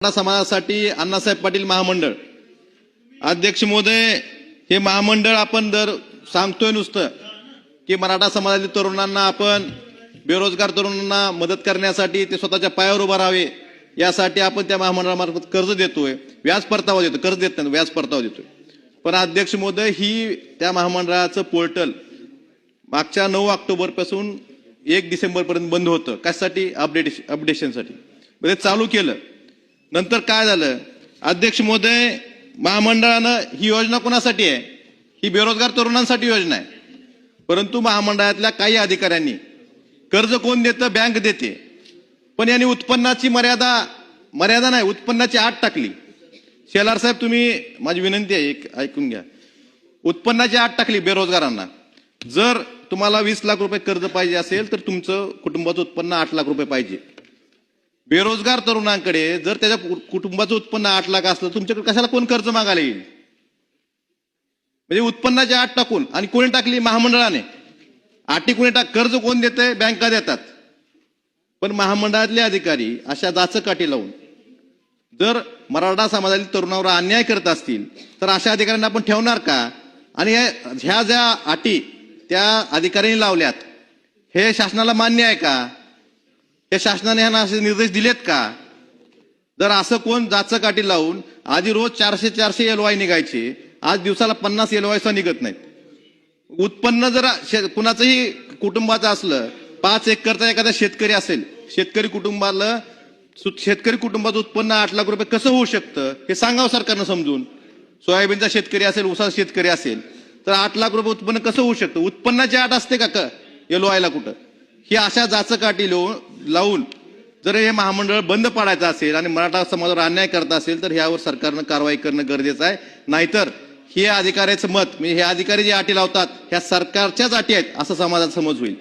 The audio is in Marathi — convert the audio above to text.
समाजासाठी अण्णासाहेब पाटील महामंडळ अध्यक्ष महोदय, हे महामंडळ आपण दर सांगतोय नुसतं की मराठा समाजातील तरुणांना आपण बेरोजगार तरुणांना मदत करण्यासाठी ते स्वतःच्या पायावर उभा राहावे यासाठी आपण त्या महामंडळामार्फत कर्ज देतोय, व्याज परतावा देतो, कर्ज देत नाही व्याज परतावा देतोय। पण अध्यक्ष महोदय, ही त्या महामंडळाचं पोर्टल मागच्या 9 ऑक्टोबर पासून 1 डिसेंबर पर्यंत बंद होतं। कशासाठी? अपडेशनसाठी। म्हणजे चालू केलं, नंतर काय झालं अध्यक्ष महोदय, महामंडळानं ही योजना कोणासाठी आहे? ही बेरोजगार तरुणांसाठी योजना आहे। परंतु महामंडळातल्या काही अधिकाऱ्यांनी कर्ज कोण देतं? बँक देते, पण यांनी उत्पन्नाची मर्यादा नाही, उत्पन्नाची अट टाकली। शेलार साहेब, तुम्ही माझी विनंती आहे एक ऐकून घ्या। उत्पन्नाची अट टाकली बेरोजगारांना। जर तुम्हाला 20 लाख रुपये कर्ज पाहिजे असेल तर तुमचं कुटुंबाचं उत्पन्न 8 लाख रुपये पाहिजे। बेरोजगार तरुणांकडे जर त्याच्या कुटुंबाचं उत्पन्न 8 लाख असलं, तुमच्याकडे कशाला कोण कर्ज मागायला येईल? म्हणजे उत्पन्नाची अट टाकून, आणि कोणी टाकली? महामंडळाने। अटी कोणी कर्ज कोण देते? बँका देतात। पण महामंडळातले अधिकारी अशा जाचकाठी लावून जर मराठा समाजातील तरुणावर अन्याय करत असतील तर अशा अधिकाऱ्यांना आपण ठेवणार का? आणि ह्या ज्या अटी त्या अधिकाऱ्यांनी लावल्यात, हे शासनाला मान्य आहे का? हे शासनाने ह्यांना असे निर्देश दिलेत का? जर असं कोण जाचकाठी लावून आधी रोज 400 एलवाय निघायचे, आज दिवसाला 50 एलवाय सुद्धा निघत नाहीत। उत्पन्न जर कुणाचंही कुटुंबाचं असलं, 5 एकरचा एखादा शेतकरी असेल, शेतकरी कुटुंबाचं उत्पन्न 8 लाख रुपये कसं होऊ शकतं हे सांगावं सरकारनं समजून। सोयाबीनचा शेतकरी असेल, ऊसाचा शेतकरी असेल तर 8 लाख रुपये उत्पन्न कसं होऊ शकतं? उत्पन्नाची अट असते का एलवायला कुठं? ही अशा जाचकाठी लावून जर हे महामंडळ बंद पाडायचं असेल आणि मराठा समाजावर अन्याय करत असेल तर ह्यावर सरकारनं कारवाई करणं गरजेचं आहे। नाहीतर हे अधिकाऱ्याचं मत, म्हणजे हे अधिकारी जे अटी लावतात ह्या सरकारच्याच अटी आहेत असं समाजात समज होईल।